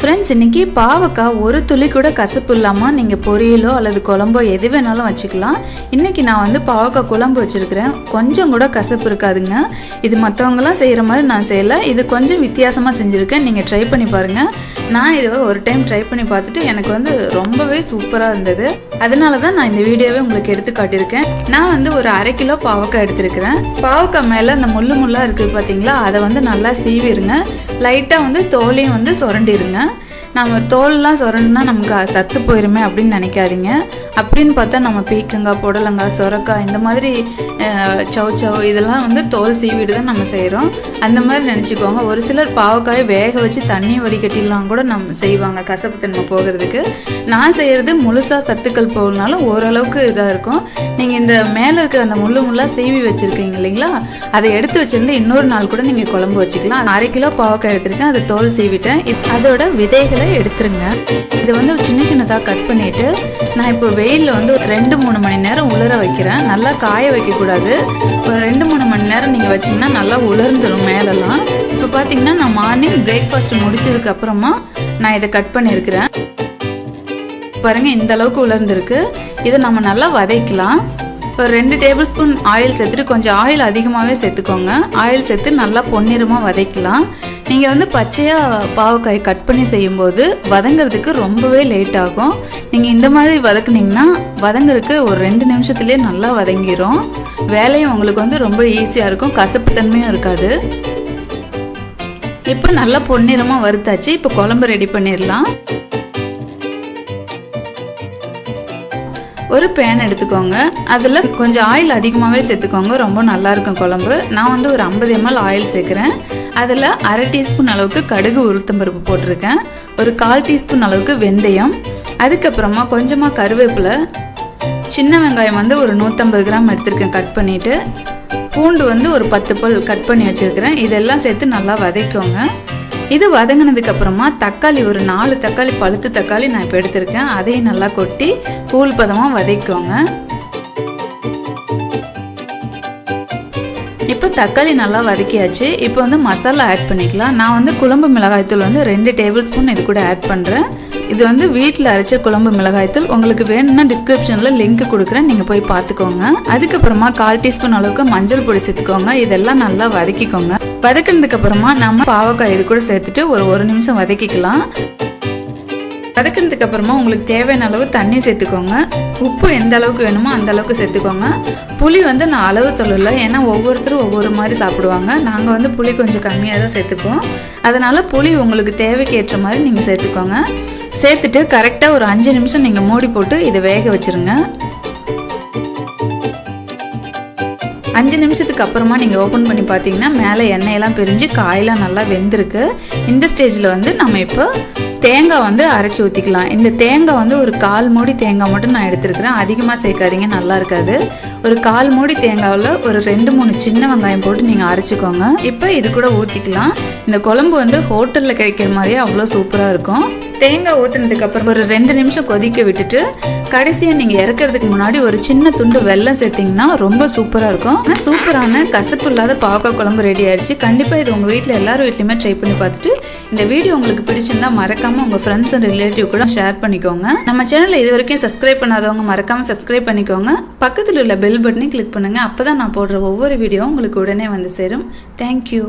Friends, இன்னைக்கு பாவக்காய் ஒரு துளி கூட கசப்பு இல்லாமல் நீங்கள் பொரியலோ அல்லது குழம்போ எது வேணாலும் வச்சுக்கலாம். இன்றைக்கி நான் வந்து பாவக்காய் குழம்பு வச்சுருக்கிறேன். கொஞ்சம் கூட கசப்பு இருக்காதுங்க. இது மற்றவங்களாம் செய்கிற மாதிரி நான் செய்யலை. இது கொஞ்சம் வித்தியாசமாக செஞ்சுருக்கேன். நீங்கள் ட்ரை பண்ணி பாருங்கள். நான் இதை ஒரு டைம் ட்ரை பண்ணி பார்த்துட்டு எனக்கு வந்து ரொம்பவே சூப்பராக இருந்தது. அதனால தான் நான் இந்த வீடியோவே உங்களுக்கு எடுத்து காட்டியிருக்கேன். நான் வந்து ஒரு 1/2 கிலோ பாவக்காய் எடுத்துருக்கிறேன். பாவக்காய் மேலே அந்த முள்ளாக இருக்குது பார்த்தீங்களா, அதை வந்து நல்லா சீவிடுங்க. லைட்டாக வந்து தோலையும் வந்து சுரண்டிடுங்க. நம்ம தோல்லாம் சுரண்டுனா நமக்கு சத்து போயிருமே அப்படின்னு நினைக்காதீங்க. அப்படின்னு பார்த்தா நம்ம பீக்கங்காய், புடலங்காய், சொரக்காய் இந்த மாதிரி சவ் இதெல்லாம் வந்து தோல் சீவிட்டு தான் நம்ம செய்கிறோம். அந்த மாதிரி நினச்சிக்கோங்க. ஒரு சிலர் பாவக்காயை வேக வச்சு தண்ணி வடிகட்டிலாம் கூட நம்ம செய்வாங்க கசப்பு தன்மை போகிறதுக்கு. நான் செய்கிறது முழுசாக சத்துக்கள் போகணுனாலும் ஓரளவுக்கு இதாக இருக்கும். நீங்கள் இந்த மேலே இருக்கிற அந்த முள்ளாக சீவி வச்சுருக்கீங்க இல்லைங்களா, அதை எடுத்து வச்சுருந்து இன்னொரு நாள் கூட நீங்கள் குழம்பு வச்சுக்கலாம். 1/2 கிலோ பாவக்காய் எடுத்திருக்கேன். அதை தோல் சீவிட்டேன். அதோட விதைகளை எடுத்துருங்க. இதை வந்து சின்ன சின்னதாக கட் பண்ணிவிட்டு நான் இப்போ வெயிலில் வந்து 2-3 மணி நேரம் உலர வைக்கிறேன். நல்லா காய வைக்கக்கூடாது. ஒரு 2-3 மணி நேரம் நீங்கள் வச்சிங்கன்னா நல்லா உலர்ந்துடும் மேலெல்லாம். இப்போ பார்த்தீங்கன்னா நான் மார்னிங் பிரேக்ஃபாஸ்ட் முடிச்சதுக்கு அப்புறமா நான் இதை கட் பண்ணியிருக்கிறேன். பாருங்கள், இந்த அளவுக்கு உலர்ந்துருக்கு. இதை நம்ம நல்லா வதக்கலாம். ஒரு 2 டேபிள் ஸ்பூன் ஆயில் சேர்த்துட்டு, கொஞ்சம் ஆயில் அதிகமாகவே சேர்த்துக்கோங்க. ஆயில் சேர்த்து நல்லா பொன்னிறமாக வதக்கலாம். நீங்கள் வந்து பச்சையாக பாவக்காய் கட் பண்ணி செய்யும்போது வதங்கிறதுக்கு ரொம்பவே லேட் ஆகும். நீங்கள் இந்த மாதிரி வதக்குனிங்கன்னா வதங்கிறதுக்கு ஒரு 2 நிமிஷத்துலேயே நல்லா வதங்கிடும். வேலையும் உங்களுக்கு வந்து ரொம்ப ஈஸியாக இருக்கும். கசப்பு தன்மையும் இருக்காது. இப்போ நல்லா பொன்னிறமாக வறுத்தாச்சு. இப்போ குழம்பு ரெடி பண்ணிடலாம். ஒரு பேன் எடுத்துக்கோங்க. அதில் கொஞ்சம் ஆயில் அதிகமாகவே சேர்த்துக்கோங்க. ரொம்ப நல்லாயிருக்கும் குழம்பு. நான் வந்து ஒரு 50 ml ஆயில் சேர்க்குறேன். அதில் 1/2 டீஸ்பூன் அளவுக்கு கடுகு உளுத்தம்பருப்பு போட்டிருக்கேன். ஒரு 1/4 டீஸ்பூன் அளவுக்கு வெந்தயம், அதுக்கப்புறமா கொஞ்சமாக கருவேப்பிலை, சின்ன வெங்காயம் வந்து ஒரு 150 கிராம் எடுத்திருக்கேன் கட் பண்ணிவிட்டு, பூண்டு வந்து ஒரு 10 பல் கட் பண்ணி வச்சுருக்கிறேன். இதெல்லாம் சேர்த்து நல்லா வதக்கோங்க. இது வதங்கினதுக்கு அப்புறமா தக்காளி ஒரு 4 தக்காளி, பழுத்து தக்காளி நான் இப்போ எடுத்திருக்கேன். அதையும் நல்லா கொட்டி கூழ் பதமாக வதக்கோங்க. இப்போ தக்காளி நல்லா வதக்கியாச்சு. இப்போ வந்து மசாலா ஆட் பண்ணிக்கலாம். நான் வந்து குழம்பு மிளகாய்த்தூள் வந்து 2 டேபிள் ஸ்பூன் இது கூட ஆட் பண்ணுறேன். இது வந்து வீட்டில் அரைச்ச குழம்பு மிளகாய்த்தூள். உங்களுக்கு வேணும்னா டிஸ்கிரிப்ஷனில் லிங்க் கொடுக்குறேன், நீங்கள் போய் பார்த்துக்கோங்க. அதுக்கப்புறமா 1/4 டீஸ்பூன் அளவுக்கு மஞ்சள் பொடி சேர்த்துக்கோங்க. இதெல்லாம் நல்லா வதக்கிக்கோங்க. வதக்கினதுக்கு அப்புறமா நம்ம பாவக்காய் இது கூட சேர்த்துட்டு ஒரு 1 நிமிஷம் வதக்கிக்கலாம். வதக்கினதுக்கு அப்புறமா உங்களுக்கு தேவையான அளவு தண்ணி சேர்த்துக்கோங்க. உப்பு எந்த அளவுக்கு வேணுமோ அந்த அளவுக்கு சேர்த்துக்கோங்க. புளி வந்து நான் அளவு சொல்லலை, ஏன்னா ஒவ்வொருத்தரும் ஒவ்வொரு மாதிரி சாப்பிடுவாங்க. நாங்கள் வந்து புளி கொஞ்சம் கம்மியாக தான் சேர்த்துப்போம். அதனால் புளி உங்களுக்கு தேவைக்கு ஏற்ற மாதிரி நீங்கள் சேர்த்துக்கோங்க. சேர்த்துட்டு கரெக்டாக ஒரு 5 நிமிஷம் நீங்கள் மூடி போட்டு இதை வேக வச்சுருங்க. 5 நிமிஷத்துக்கு அப்புறமா நீங்கள் ஓப்பன் பண்ணி பார்த்தீங்கன்னா மேலே எண்ணெயெல்லாம் பிரிஞ்சு காயெல்லாம் நல்லா வெந்திருக்கு. இந்த ஸ்டேஜில் வந்து நம்ம இப்போ தேங்காய் வந்து அரைச்சி ஊற்றிக்கலாம். இந்த தேங்காய் வந்து ஒரு 1/4 மூடி தேங்காய் மட்டும் நான் எடுத்துருக்கிறேன். அதிகமாக சேர்க்காதீங்க, நல்லா இருக்காது. ஒரு 1/4 மூடி தேங்காயில் ஒரு 2-3 சின்ன வெங்காயம் போட்டு நீங்கள் அரைச்சிக்கோங்க. இப்போ இது கூட ஊற்றிக்கலாம். இந்த குழம்பு வந்து ஹோட்டலில் கிடைக்கிற மாதிரியே அவ்வளோ சூப்பராக இருக்கும். தேங்காய் ஊற்றினதுக்கு அப்புறம் ஒரு 2 நிமிஷம் கொதிக்க விட்டுட்டு கடைசியாக நீங்கள் இறக்கிறதுக்கு முன்னாடி ஒரு சின்ன துண்டு வெல்லம் சேர்த்திங்கன்னா ரொம்ப சூப்பராக இருக்கும். சூப்பரான கசப்பு இல்லாத பாவக்காய் குழம்பு ரெடி ஆயிடுச்சு. கண்டிப்பாக இது உங்கள் வீட்டில் எல்லாரும் வீட்லையுமே ட்ரை பண்ணி பார்த்துட்டு இந்த வீடியோ உங்களுக்கு பிடிச்சிருந்தா மறக்காமல் உங்கள் ஃப்ரெண்ட்ஸ் அண்ட் ரிலேட்டிவ் கூட ஷேர் பண்ணிக்கோங்க. நம்ம சேனலில் இது வரைக்கும் சப்ஸ்கிரைப் பண்ணாதவங்க மறக்காமல் சப்ஸ்கிரைப் பண்ணிக்கோங்க. பக்கத்தில் உள்ள பெல் பட்டனை கிளிக் பண்ணுங்கள். அப்போ தான் நான் போடுற ஒவ்வொரு வீடியோவும் உங்களுக்கு உடனே வந்து சேரும். தேங்க்யூ.